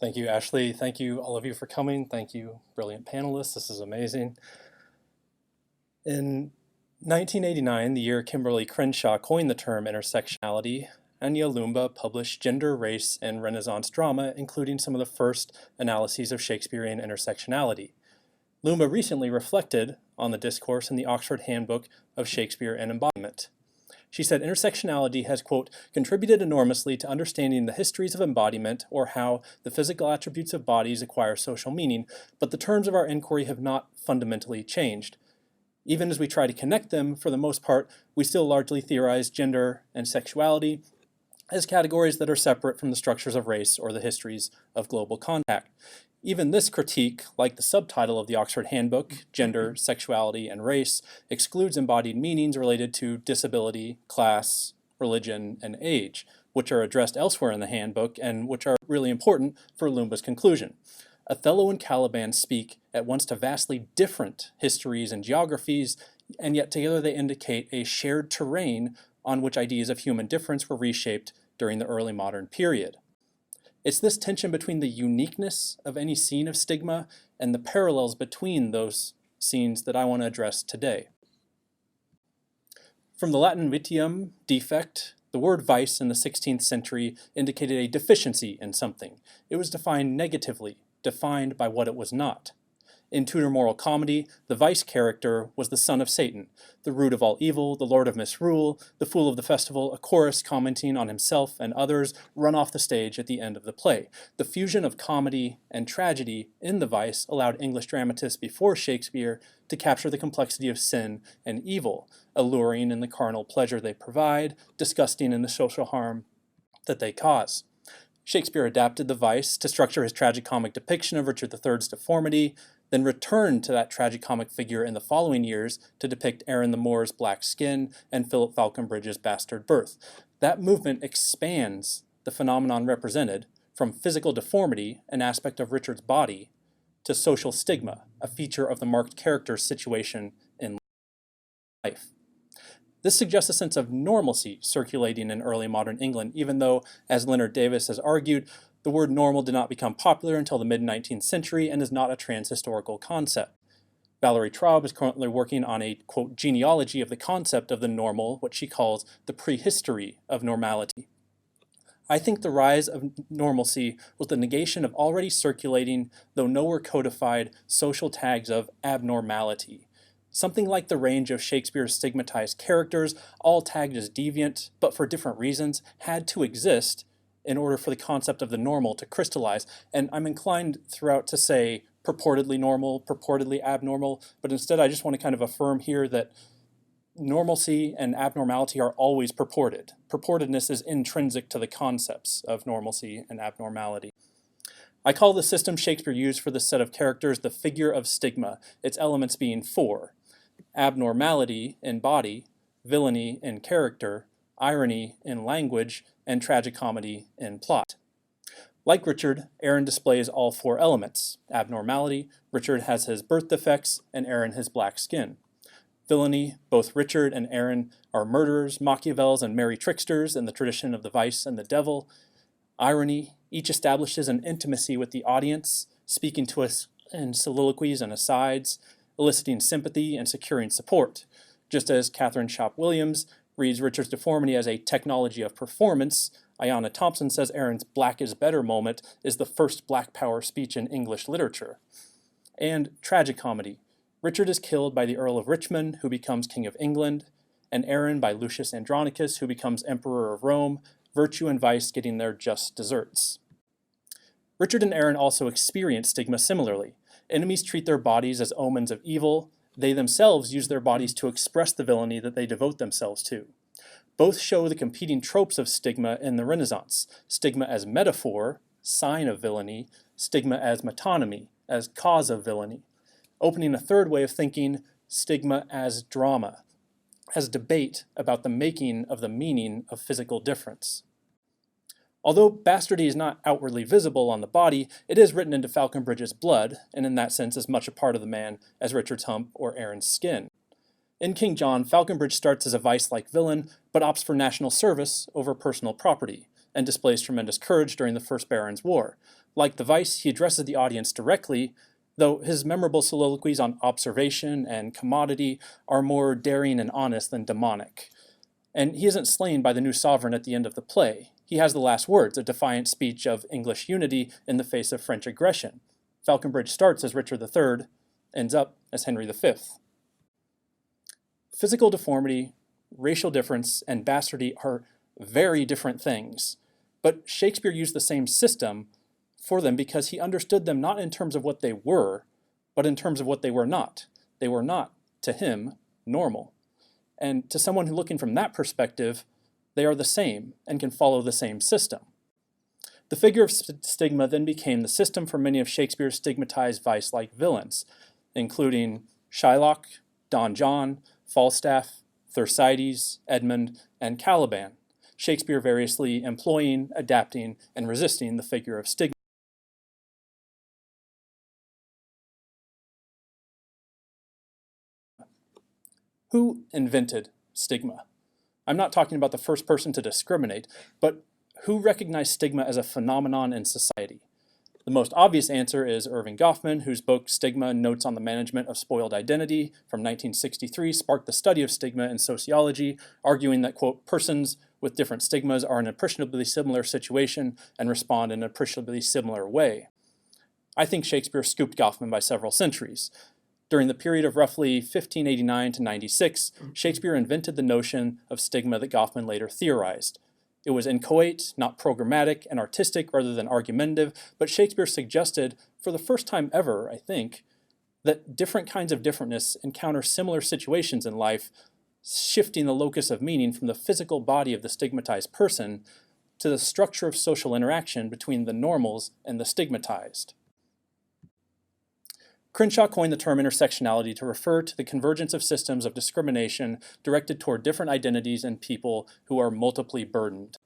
Thank you, Ashley. Thank you, all of you, for coming. Thank you, brilliant panelists. This is amazing. In 1989, the year Kimberly Crenshaw coined the term intersectionality, Anya Lumba published Gender, Race, and Renaissance Drama, including some of the first analyses of Shakespearean intersectionality. Lumba recently reflected on the discourse in the Oxford Handbook of Shakespeare and Embodiment. She said intersectionality has, quote, contributed enormously to understanding the histories of embodiment, or how the physical attributes of bodies acquire social meaning, but the terms of our inquiry have not fundamentally changed. Even as we try to connect them, for the most part, we still largely theorize gender and sexuality as categories that are separate from the structures of race or the histories of global contact. Even this critique, like the subtitle of the Oxford Handbook, Gender, Sexuality, and Race, excludes embodied meanings related to disability, class, religion, and age, which are addressed elsewhere in the handbook and which are really important for Lumba's conclusion. Othello and Caliban speak at once to vastly different histories and geographies, and yet together they indicate a shared terrain on which ideas of human difference were reshaped during the early modern period. It's this tension between the uniqueness of any scene of stigma and the parallels between those scenes that I want to address today. From the Latin vitium, defect, the word vice in the 16th century indicated a deficiency in something. It was defined negatively, defined by what it was not. In Tudor moral comedy, the vice character was the son of Satan, the root of all evil, the lord of misrule, the fool of the festival, a chorus commenting on himself and others run off the stage at the end of the play. The fusion of comedy and tragedy in the vice allowed English dramatists before Shakespeare to capture the complexity of sin and evil, alluring in the carnal pleasure they provide, disgusting in the social harm that they cause. Shakespeare adapted the vice to structure his tragicomic depiction of Richard III's deformity, then returned to that tragicomic figure in the following years to depict Aaron the Moor's black skin and Philip Faulconbridge's bastard birth. That movement expands the phenomenon represented from physical deformity, an aspect of Richard's body, to social stigma, a feature of the marked character's situation in life. This suggests a sense of normalcy circulating in early modern England, even though, as Leonard Davis has argued, the word normal did not become popular until the mid-19th century and is not a trans-historical concept. Valerie Traub is currently working on a, quote, genealogy of the concept of the normal, what she calls the prehistory of normality. I think the rise of normalcy was the negation of already circulating, though nowhere codified, social tags of abnormality. Something like the range of Shakespeare's stigmatized characters, all tagged as deviant, but for different reasons, had to exist in order for the concept of the normal to crystallize. And I'm inclined throughout to say purportedly normal, purportedly abnormal, but instead I just want to kind of affirm here that normalcy and abnormality are always purported. Purportedness is intrinsic to the concepts of normalcy and abnormality. I call the system Shakespeare used for this set of characters the figure of stigma, its elements being four: abnormality in body, villainy in character, irony in language, and tragicomedy in plot. Like Richard, Aaron displays all four elements: abnormality, Richard has his birth defects, and Aaron his black skin. Villainy, both Richard and Aaron are murderers, Machiavels, and merry tricksters in the tradition of the vice and the devil. Irony, each establishes an intimacy with the audience, speaking to us in soliloquies and asides, eliciting sympathy and securing support. Just as Catherine Shop Williams reads Richard's deformity as a technology of performance, Ayanna Thompson says Aaron's black is better moment is the first black power speech in English literature. And tragicomedy. Richard is killed by the Earl of Richmond, who becomes King of England, and Aaron by Lucius Andronicus, who becomes Emperor of Rome, virtue and vice getting their just deserts. Richard and Aaron also experience stigma similarly. Enemies treat their bodies as omens of evil. They themselves use their bodies to express the villainy that they devote themselves to. Both show the competing tropes of stigma in the Renaissance: stigma as metaphor, sign of villainy; stigma as metonymy, as cause of villainy. Opening a third way of thinking, stigma as drama, as debate about the making of the meaning of physical difference. Although bastardy is not outwardly visible on the body, it is written into Faulconbridge's blood, and in that sense is much a part of the man as Richard's hump or Aaron's skin. In King John, Faulconbridge starts as a vice-like villain, but opts for national service over personal property, and displays tremendous courage during the First Barons' War. Like the Vice, he addresses the audience directly, though his memorable soliloquies on observation and commodity are more daring and honest than demonic. And he isn't slain by the new sovereign at the end of the play. He has the last words, a defiant speech of English unity in the face of French aggression. Faulconbridge starts as Richard III, ends up as Henry V. Physical deformity, racial difference, and bastardy are very different things, but Shakespeare used the same system for them because he understood them not in terms of what they were, but in terms of what they were not. They were not, to him, normal. And to someone who's looking from that perspective, they are the same and can follow the same system. The figure of stigma then became the system for many of Shakespeare's stigmatized vice-like villains, including Shylock, Don John, Falstaff, Thersites, Edmund, and Caliban, Shakespeare variously employing, adapting, and resisting the figure of stigma. Who invented stigma? I'm not talking about the first person to discriminate, but who recognized stigma as a phenomenon in society? The most obvious answer is Irving Goffman, whose book Stigma, Notes on the Management of Spoiled Identity from 1963 sparked the study of stigma in sociology, arguing that, quote, persons with different stigmas are in an appreciably similar situation and respond in an appreciably similar way. I think Shakespeare scooped Goffman by several centuries. During the period of roughly 1589 to 96, Shakespeare invented the notion of stigma that Goffman later theorized. It was inchoate, not programmatic and artistic rather than argumentative, but Shakespeare suggested, for the first time ever, I think, that different kinds of differentness encounter similar situations in life, shifting the locus of meaning from the physical body of the stigmatized person to the structure of social interaction between the normals and the stigmatized. Crenshaw coined the term intersectionality to refer to the convergence of systems of discrimination directed toward different identities and people who are multiply burdened.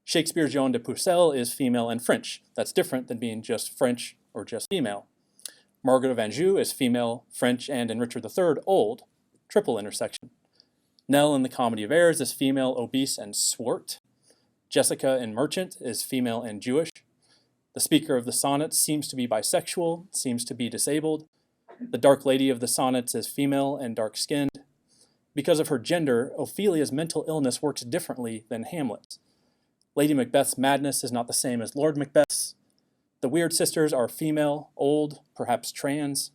Shakespeare's Joan de Pucelle is female and French. That's different than being just French or just female. Margaret of Anjou is female, French, and in Richard III, old, triple intersection. Nell in The Comedy of Errors is female, obese, and swart. Jessica in Merchant is female and Jewish. The speaker of the sonnets seems to be bisexual, seems to be disabled. The Dark Lady of the sonnets is female and dark-skinned. Because of her gender, Ophelia's mental illness works differently than Hamlet's. Lady Macbeth's madness is not the same as Lord Macbeth's. The Weird Sisters are female, old, perhaps trans.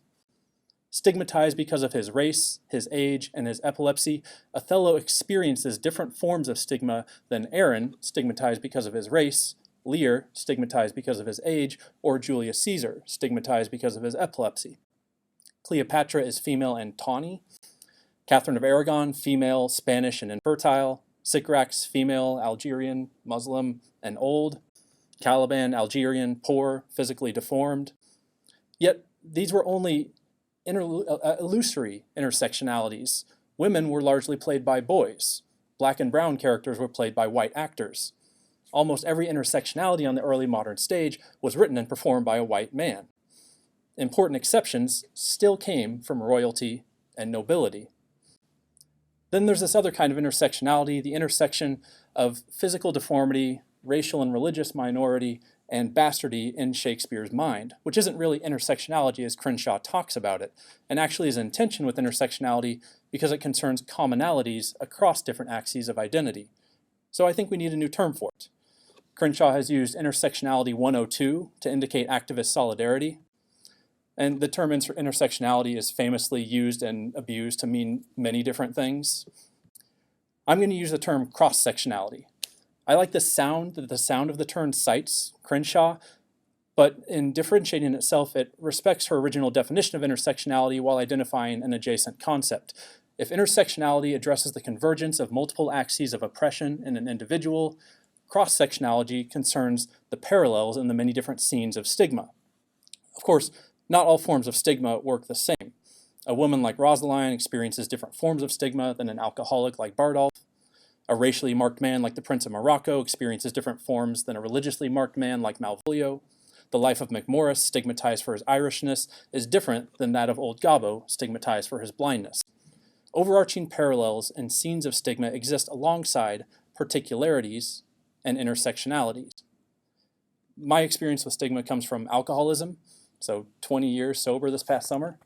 Stigmatized because of his race, his age, and his epilepsy, Othello experiences different forms of stigma than Aaron, stigmatized because of his race, Lear, stigmatized because of his age, or Julius Caesar, stigmatized because of his epilepsy. Cleopatra is female and tawny. Catherine of Aragon, female, Spanish, and infertile. Sycorax, female, Algerian, Muslim, and old. Caliban, Algerian, poor, physically deformed. Yet these were only illusory intersectionalities. Women were largely played by boys. Black and brown characters were played by white actors. Almost every intersectionality on the early modern stage was written and performed by a white man. Important exceptions still came from royalty and nobility. Then there's this other kind of intersectionality, the intersection of physical deformity, racial and religious minority, and bastardy in Shakespeare's mind, which isn't really intersectionality as Crenshaw talks about it, and actually is in tension with intersectionality because it concerns commonalities across different axes of identity. So I think we need a new term for it. Crenshaw has used intersectionality 102 to indicate activist solidarity. And the term intersectionality is famously used and abused to mean many different things. I'm going to use the term cross-sectionality. I like the sound that the sound of the term cites Crenshaw, but in differentiating itself, it respects her original definition of intersectionality while identifying an adjacent concept. If intersectionality addresses the convergence of multiple axes of oppression in an individual, cross-sectionality concerns the parallels in the many different scenes of stigma. Of course, not all forms of stigma work the same. A woman like Rosaline experiences different forms of stigma than an alcoholic like Bardolph. A racially marked man like the Prince of Morocco experiences different forms than a religiously marked man like Malvolio. The life of MacMorris, stigmatized for his Irishness, is different than that of Old Gobbo, stigmatized for his blindness. Overarching parallels and scenes of stigma exist alongside particularities and intersectionalities. My experience with stigma comes from alcoholism, so 20 years sober this past summer.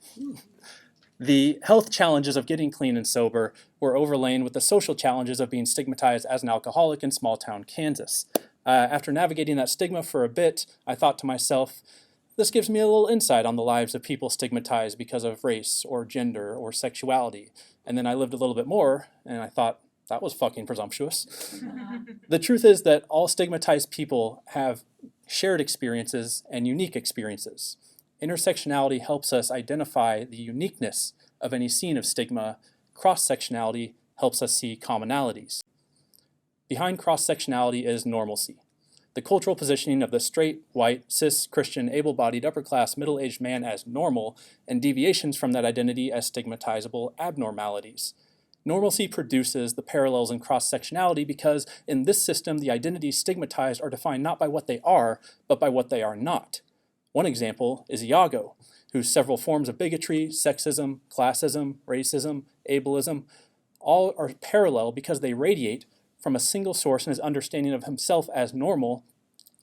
The health challenges of getting clean and sober were overlain with the social challenges of being stigmatized as an alcoholic in small-town Kansas. After navigating that stigma for a bit, I thought to myself, this gives me a little insight on the lives of people stigmatized because of race or gender or sexuality. And then I lived a little bit more, and I thought, that was fucking presumptuous. The truth is that all stigmatized people have shared experiences and unique experiences. Intersectionality helps us identify the uniqueness of any scene of stigma. Cross-sectionality helps us see commonalities. Behind cross-sectionality is normalcy, the cultural positioning of the straight, white, cis, Christian, able-bodied, upper-class, middle-aged man as normal, and deviations from that identity as stigmatizable abnormalities. Normalcy produces the parallels in cross-sectionality because in this system, the identities stigmatized are defined not by what they are, but by what they are not. One example is Iago, whose several forms of bigotry, sexism, classism, racism, ableism, all are parallel because they radiate from a single source in his understanding of himself as normal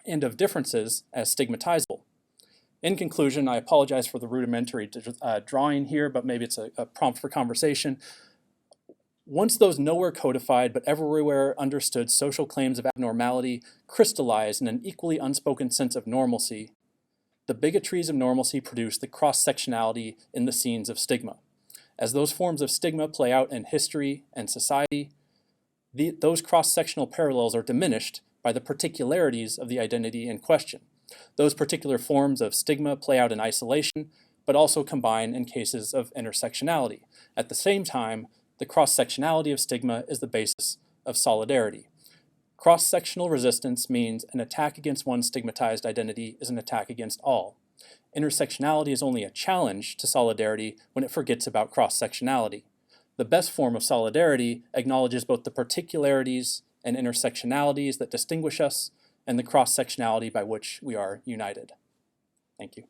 and of differences as stigmatizable. In conclusion, I apologize for the rudimentary drawing here, but maybe it's a prompt for conversation. Once those nowhere codified but everywhere understood social claims of abnormality crystallize in an equally unspoken sense of normalcy, the bigotries of normalcy produce the cross-sectionality in the scenes of stigma. As those forms of stigma play out in history and society, those cross-sectional parallels are diminished by the particularities of the identity in question. Those particular forms of stigma play out in isolation, but also combine in cases of intersectionality. At the same time, the cross-sectionality of stigma is the basis of solidarity. Cross-sectional resistance means an attack against one stigmatized identity is an attack against all. Intersectionality is only a challenge to solidarity when it forgets about cross-sectionality. The best form of solidarity acknowledges both the particularities and intersectionalities that distinguish us and the cross-sectionality by which we are united. Thank you.